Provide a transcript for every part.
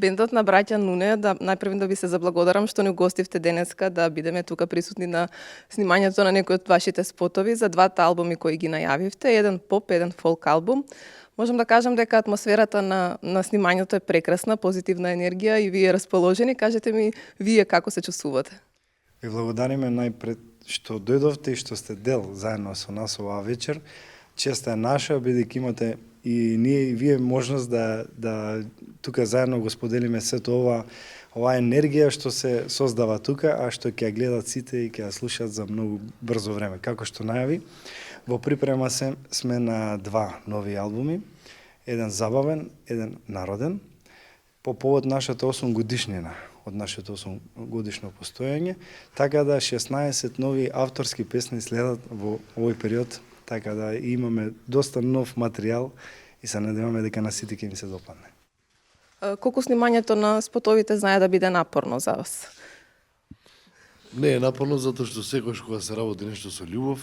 Бендот на браќа Нуне, најпрво да ви се заблагодарам што не гостивте денеска да бидеме тука присутни на снимањето на некои од вашите спотови за двата албуми кои ги најавивте, еден поп, еден фолк албум. Можам да кажам дека атмосферата на снимањето е прекрасна, позитивна енергија и вие расположени. Кажете ми, вие како се чувствувате? Ви благодариме најпред што дојдовте и што сте дел заедно со нас оваа вечер. Честа е наша, бидејќи имате и ние и вие можност да тука заедно го споделиме сето ова енергија што се создава тука, а што ќе ја гледат сите и ќе ја слушаат за многу брзо време. Како што најави, во припрема сме на два нови албуми, еден забавен, еден народен, по повод нашата 8 годишнина од нашето 8 годишно постоење, така да 16 нови авторски песни следат во овој период, така да имаме доста нов материјал и се надеваме дека на сите ќе им се допадне. Колку снимањето на спотовите знае да биде напорно за вас? Не е напорно затоа што секогаш кога се работи нешто со љубов,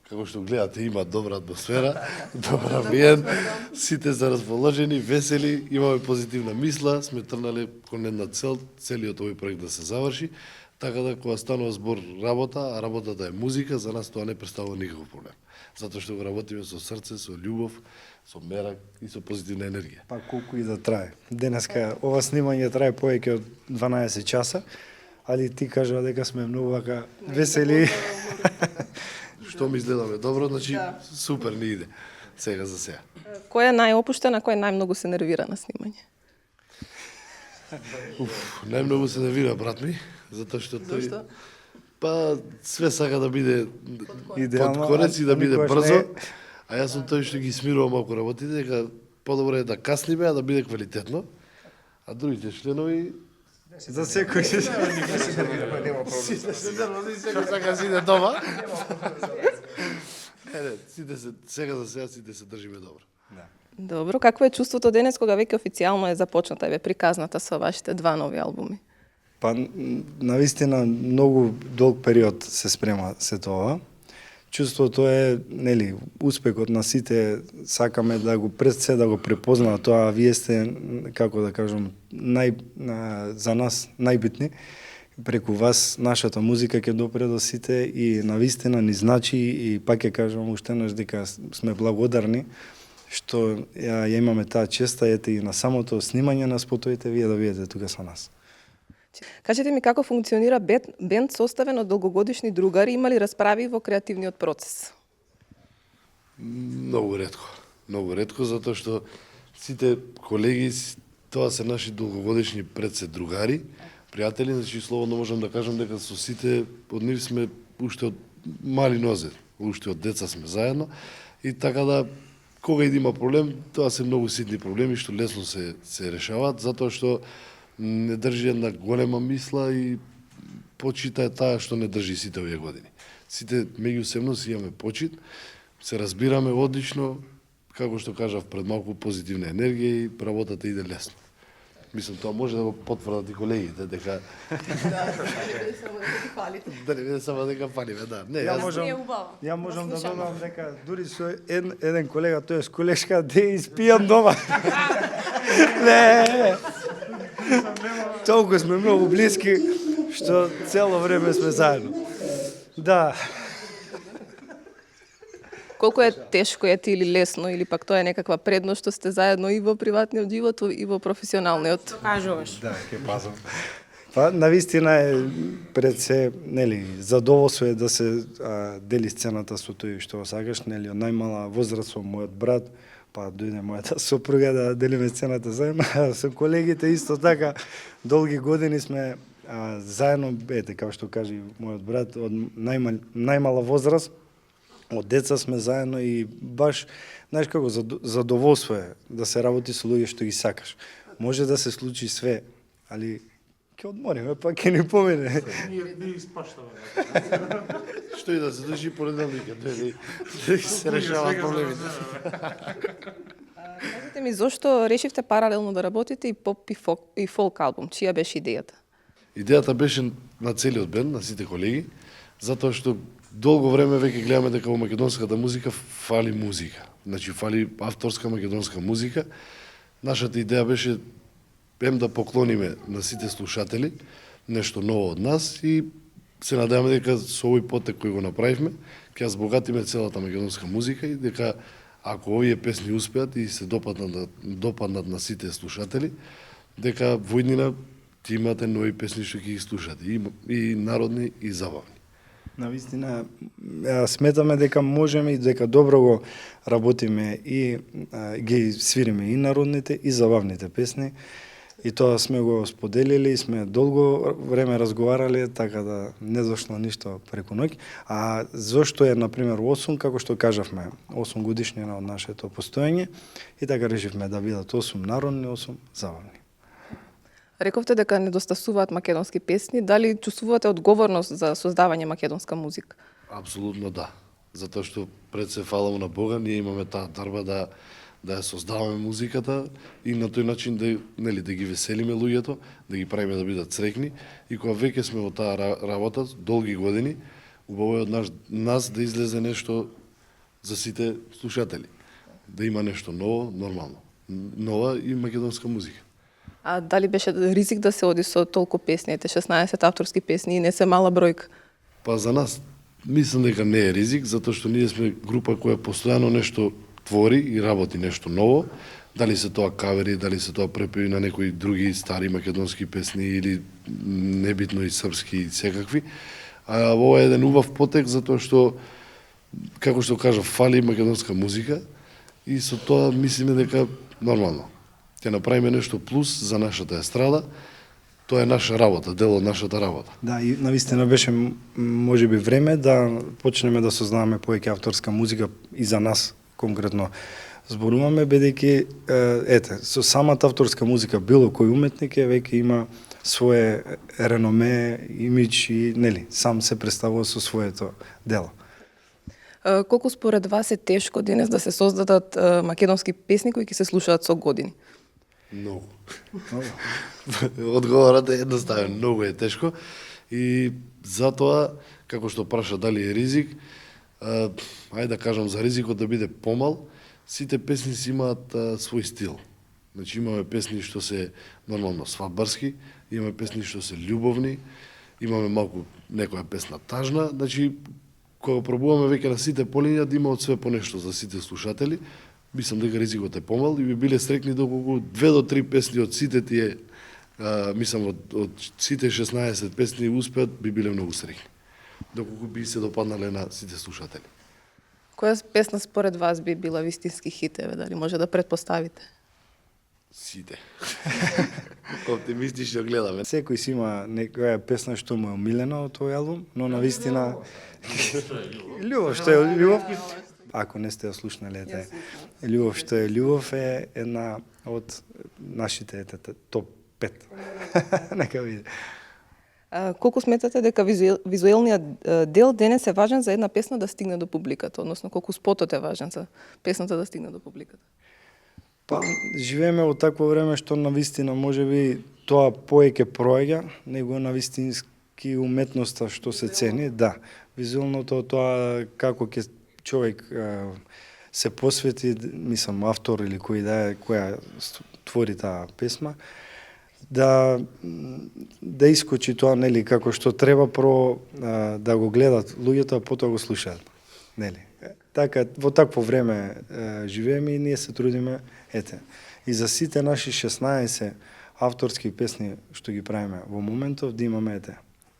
како што гледате, има добра атмосфера, добар амбиент, сите се расположени, весели, имаме позитивна мисла, сме трнали кон една цел, целиот овој проект да се заврши, така да кога станува збор работа, а работата е музика, за нас тоа не представува никаков проблем. Затоа што го работиме со срце, со љубов, со мерак и со позитивна енергија. Па колку и да трае. Денеска ова снимање трае повеќе од 12 часа, али ти кажа дека сме многу вака весели. Што ми изгледаме добро, значи супер ни иде. Сега за сега. Кој е најопуштен, а кој најмногу се нервира на снимање? Најмногу се нервира брат ми, затоа што тој... Зошто? Па све сака да биде Идеално, под корец и да биде никогаш брзо, не е. а јас сум тој што ги смирува малку работите, дека подобро е да касниме, а да биде квалитетно, а другите членови За секој се сите се нервозни, секој сака си иде дома. Сите се, сега за сега сите се држиме добро. Добро, какво е чувството денес кога веќе официјално е започната и приказната со вашите два нови албуми? Па, навистина, многу долг период се спрема се тоа. Чувството е, нели, успехот на сите, сакаме да го пред се да го препознаат тоа, вие сте, како да кажам, за нас најбитни. Преку вас нашата музика ќе допре до сите и навистина ни значи и пак ќе кажам уште еднаш дека сме благодарни што ја имаме таа честа, ете и на самото снимање на спотовите, вие да видите тука со нас. Кажете ми како функционира бенд составен од долгогодишни другари, има ли расправи во креативниот процес? Многу ретко, затоа што сите колеги, тоа се наши долгогодишни предсе другари, пријатели, значи слободно можам да кажам дека со сите од нив сме уште од мали нозе, уште од деца сме заедно и така да кога и да има проблем, тоа се многу ситни проблеми што лесно се решаваат, затоа што не држи една голема мисла и почита е таа што не држи сите овие години. Сите меѓусебно си имаме почит, се разбираме одлично, како што кажав пред малку позитивна енергија и работата иде лесно. Мислам, тоа може да го потврдат и колегите, дека... Да не биде само дека фалиме, да. Не, ја можам да додам дека дури со еден колега, тој е колешка, де испијам дома. Не. Толку сме многу блиски, што цело време сме заедно. Да. Колку е тешко или лесно, или пак тоа е некаква предност што сте заедно и во приватниот живот и во професионалниот? Кажуваш. Да, ќе пазам. Па, навистина е пред се, нели, задоволство е да се дели сцената со тој што сакаш, нели, од најмала возраст со мојот брат, па дојде мојата сопруга да делиме сцената заедно, со колегите исто така, долги години сме заедно, ете, како што кажи мојот брат, од најмала возраст, од деца сме заедно и баш, знаеш како, задоволство е да се работи со луѓе што ги сакаш. Може да се случи све, али ќе одмориме, па ќе ни помине. Ние испаштаме. Што и да се држи понеделник, да се решаваат проблемите. Кажете ми, зошто решивте паралелно да работите и поп и фолк албум? Чија беше идејата? Идејата беше на целиот бенд, на сите колеги, затоа што долго време веќе гледаме дека во македонската музика фали музика. Значи фали авторска македонска музика. Нашата идеја беше да поклониме на сите слушатели нешто ново од нас и се надеваме дека со овој потек кој го направивме, ќе ја збогатиме целата македонска музика и дека ако овие песни успеат и се допаднат на сите слушатели, дека во иднина ти имате нови песни што ќе ги слушате, и народни и забавни. Навистина, сметаме дека можеме и дека добро го работиме и ги свириме и народните и забавните песни. И тоа сме го споделили, сме долго време разговарале, така да не дошло ништо преку ноќ. А зошто е, например, 8, како што кажавме, 8 годишнина од нашето постоење, и така решивме да бидат 8 народни, 8 забавни. Рековте дека недостасуваат македонски песни, дали чувствувате одговорност за создавање македонска музика? Апсолутно да. Затоа што пред се фаламо на Бога, ние имаме таа дарба да ја создаваме музиката и на тој начин да ги веселиме луѓето, да ги правиме да бидат среќни, и кога веќе сме во таа работа долги години, убаво е од нас да излезе нешто за сите слушатели. Да има нешто ново, нормално. Нова и македонска музика. А дали беше ризик да се оди со толку песни, 16 авторски песни и не се мала бројка? Па за нас мислам дека не е ризик, затоа што ние сме група која постојано нешто твори и работи нешто ново, дали се тоа кавери, дали се тоа препеви на некои други стари македонски песни или небитно и српски и секакви. А ова е еден убав потек затоа што, како што кажа, фали македонска музика и со тоа мислиме дека нормално ќе направиме нешто плюс за нашата естрада. Тоа е наша работа, дел од нашата работа. Да, и навистина беше можеби време да почнеме да сознаваме повеќе авторска музика и за нас конкретно зборуваме, бидејќи со самата авторска музика било кој уметник веќе има свое реноме, имидж и сам се представува со своето дело. Колку според вас е тешко денес да се создадат македонски песни кои ќе се слушаат со години? Многу. Одговорот е едноставен, многу е тешко и затоа, како што праша дали е ризик, ајде да кажам за ризикот да биде помал, сите песни си имаат свој стил. Значи имаме песни што се нормално свадбарски, имаме песни што се љубовни, имаме малку некоја песна тажна, значи кога пробуваме веќе на сите полиња да има од све по нешто за сите слушатели, мислам дека ризикот е помал и би биле среќни доколку 2 до 3 песни од сите тие, мислам од сите 16 песни успеат, би биле многу среќни. Доколку би се допаднале на сите слушатели. Која песна според вас би била вистински хит, дали може да предпоставите? Сите. Оптимистично гледаме. Секој си има некоја песна што му е омилена од тој албум, но навистина Љубов, што е љубов? Ако не сте ја слушнале, Љубов што е љубов е една од нашите топ 5. Нека види. Колку сметате дека визуелниот дел денес е важен за една песна да стигне до публиката, односно колку спотот е важен за песната да стигне до публиката? Па, живееме во такво време што навистина можеби тоа повеќе проаѓа, него навистински уметноста што се цени, да. Визуелното тоа како ќе човек се посвети, мислам автор или кој да е, која твори таа песма, да искочи тоа, како што треба прво да го гледат луѓето, а потоа го слушаат, Така, во такво време живееме и ние се трудиме, и за сите наши 16 авторски песни што ги правиме во моментов, да имаме,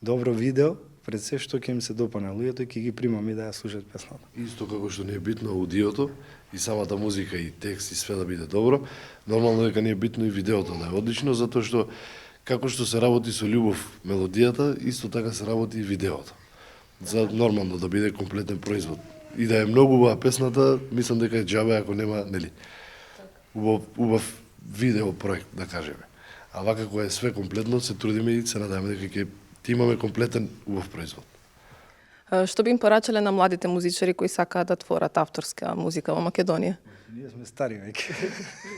добро видео, пред се што ќе им се допане луѓето и ќе ги примаме да ја слушаат песната. Исто како што не е битно аудиото и самата музика и текст и све да биде добро, нормално дека не е битно и видеото да е одлично, затоа што како што се работи со љубов мелодијата, исто така се работи и видеото. За нормално да биде комплетен производ. И да е многу убава песната, мислам дека е џабе ако нема, убав видео проект, да кажеме. А вака кога е све комплетно, се трудиме и се надеваме дека ќе имаме комплетен убав производ. Што би им порачале на младите музичари кои сакаат да творат авторска музика во Македонија? Ние сме стари веќе.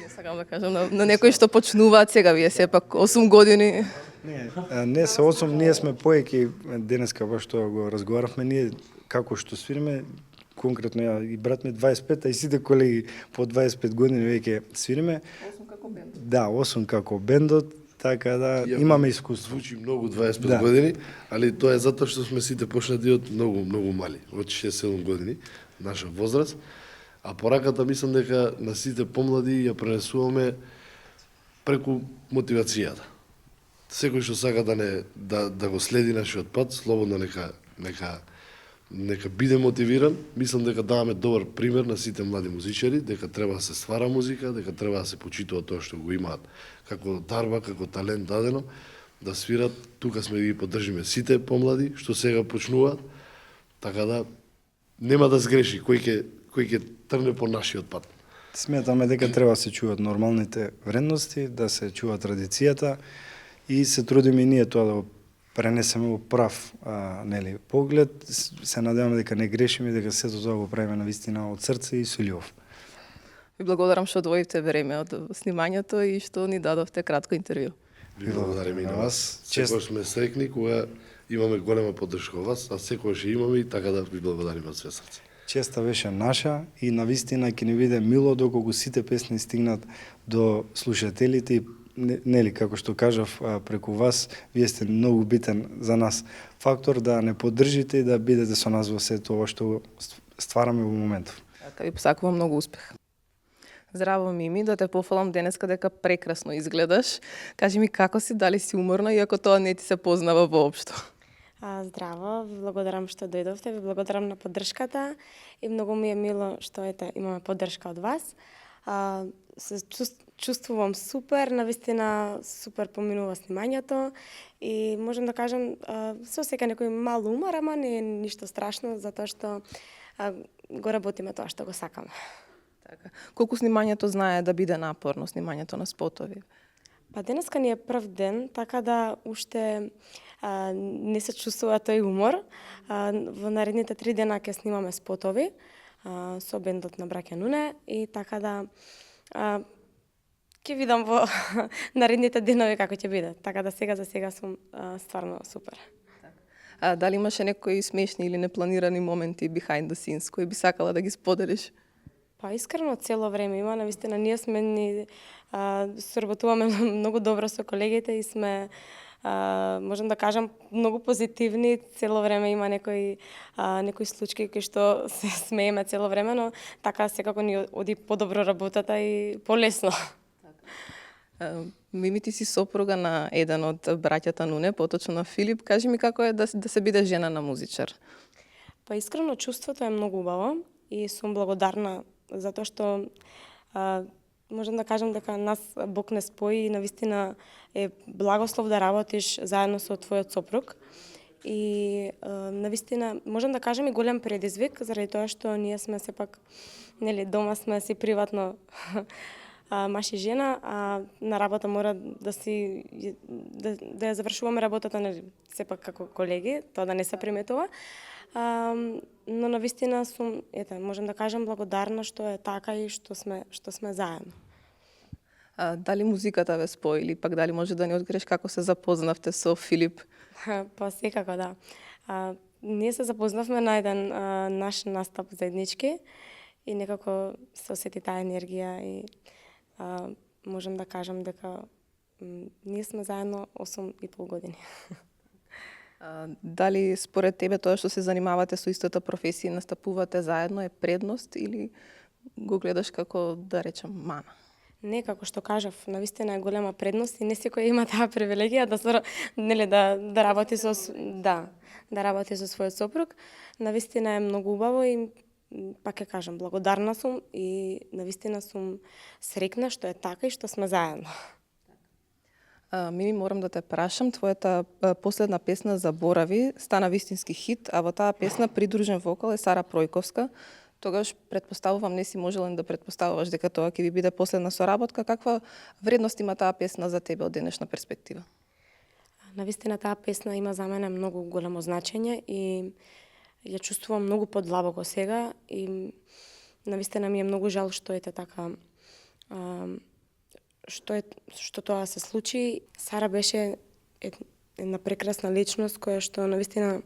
Не сакам да кажам на некои што почнуваат сега, вие сепак 8 години. Не се 8, ние сме поеќе денеска баш што го разговаравме, ние како што свириме, конкретно ја и брат ми 25, а и сите колеги по 25 години веќе свириме. 8 како Да, осум како бендот, така да Иако имаме искуство. Звучи многу 25 Да. години, али тоа е затоа што сме сите почнати од многу мали, од 6-7 години, наша возраст. А пораката мислам дека на сите помлади ја пренесуваме преку мотивацијата. Секој што сака да го следи нашиот пат, слободно нека биде мотивиран. Мислам дека даваме добар пример на сите млади музичари, дека треба да се ствара музика, дека треба да се почитува тоа што го имаат како дарба, како талент дадено, да свират. Тука сме ги поддржиме сите помлади што сега почнуваат, така да нема да сгреши кој ќе трне по нашиот пат. Сметаме дека треба да се чуваат нормалните вредности, да се чува традицијата и се трудиме и ние тоа да го пренесеме во прав поглед. Се надеваме дека не грешиме и дека сето тоа го правиме навистина од срце и со љубов. Ви благодарам што одвоивте време од снимањето и што ни дадовте кратко интервју. Ви благодариме и на вас. Чест. Секојаш сме среќни кога имаме голема поддршка од вас, а секојаш ја имаме и така да ви благодариме од све срце. Честа беше наша и навистина ќе ни биде мило доколку сите песни стигнат до слушателите и нели како што кажав преку вас, вие сте многу битен за нас фактор да не поддржите и да бидете со нас во сето ова што ствараме во моментов. Така, ви посакувам многу успех. Здраво, Мими, да те пофалам денеска дека прекрасно изгледаш. Кажи ми како си, дали си уморна, иако тоа не ти се познава воопшто. Здраво, ви благодарам што дојдовте, ви благодарам на поддршката и многу ми е мило што имаме поддршка од вас. Се чувствувам супер, навистина супер поминува снимањето и можам да кажам се осеќа некој мал умор, ама не е ништо страшно затоа што го работиме тоа што го сакаме. Така. Колку снимањето знае да биде напорно, снимањето на спотови? Па денеска ни е прв ден, така да уште не се чувствува тој умор. Во наредните 3 дена ќе снимаме спотови со бендот на браќа Нуне и така да ќе видам во наредните денови како ќе биде. Така да за сега сум стварно супер. Дали имаше некои смешни или непланирани моменти behind the scenes кои би сакала да ги споделиш? Па искрено цело време има, навистина ние сме соработуваме многу добро со колегите и сме можам да кажам многу позитивни, цело време има некои случаи кои што се смееме цело време, но така секако ни оди подобро работата и полесно. Мими, ти си сопруга на еден од браќата Нуне, поточно на Филип. Кажи ми како е да се биде жена на музичар? Па искрено чувството е многу убаво и сум благодарна затоа што можам да кажам дека нас Бог не спои и навистина е благослов да работиш заедно со твојот сопруг. И навистина можам да кажам и голем предизвик заради тоа што ние сме сепак нели дома сме си приватно маж и жена, а на работа мора да ја завршуваме работата нели сепак како колеги, тоа да не се приметува. Но навистина сум, можам да кажам благодарна што е така и што сме заедно. Дали музиката ве спои или пак дали може да ни откриеш како се запознавте со Филип? Па секако да. Ние се запознавме на еден наш настап заеднички и некако се осети таа енергија и можам да кажам дека ние сме заедно 8,5 години. Дали според тебе тоа што се занимавате со истата професија и настапувате заедно е предност или го гледаш како, да речем, мана? Не, како што кажав, навистина е голема предност и не секој има таа привилегија да работи со својот сопруг. Навистина е многу убаво и пак ќе кажам, благодарна сум и навистина сум среќна што е така и што сме заедно. Мими, морам да те прашам, твојата последна песна Заборави стана вистински хит, а во таа песна придружен вокал е Сара Пројковска. Тогаш предпоставувам, не си можелен да предпоставуваш дека тоа ќе ви биде последна соработка. Каква вредност има таа песна за тебе од денешна перспектива? Навистина таа песна има за мене многу големо значење и ја чувствувам многу подлабоко сега и навистина ми е многу жал што така што тоа се случи. Сара беше една прекрасна личност која што навистина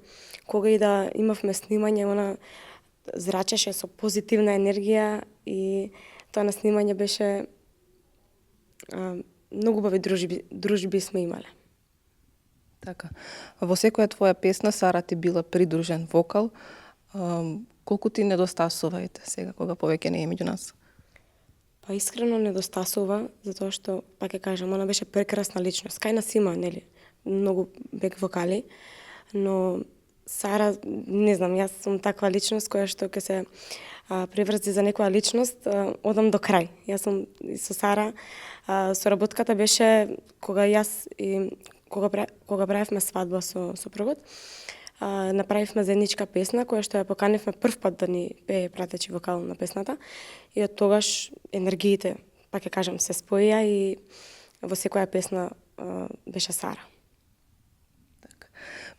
кога и да имавме снимање, она зрачеше со позитивна енергија и тоа на снимање беше многу убави дружби сме имале. Така. Во секоја твоја песна Сара ти била придружен вокал. Колку ти недостасувајте сега кога повеќе не е меѓу нас? Па искрено недостасува, затоа што, пак ќе кажам, она беше прекрасна личност. Кај нас има, нели, многу бек вокали, но Сара, не знам, јас сум таква личност која што ќе се преврзи за некоја личност, одам до крај. Јас сум и со Сара, соработката беше кога јас и кога правевме свадба со сопругот, направивме заедничка песна која што ја поканивме прв пат да ни пее пратечи вокал на песната и од тогаш енергиите, пак ќе кажам, се споија и во секоја песна беше Сара. Така.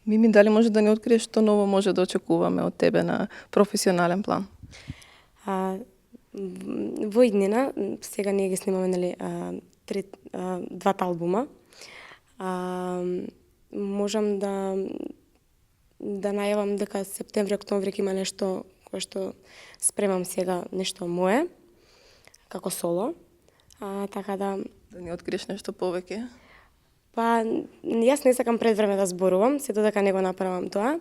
Мими, дали може да ни откриеш што ново може да очекуваме од тебе на професионален план? Во иднина, сега ние ги снимаме, нели, двата албума. Можам да најавам дека септември, октомври ќе има нешто кое што спремам сега, нешто мое, како соло. Така да... Да ни откриеш нешто повеќе? Па, јас не сакам пред време да зборувам, сето дека не го направам тоа.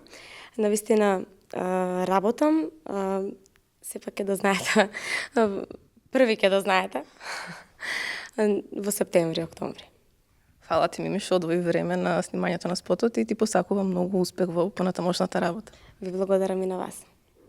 Навистина работам, сепак ќе да знаете, први ќе да знаете, во септември, октомври. Фала ти, Мими, што одвои време на снимањето на спотот и ти посакувам многу успех во понатамошната работа. Ви благодарам и на вас.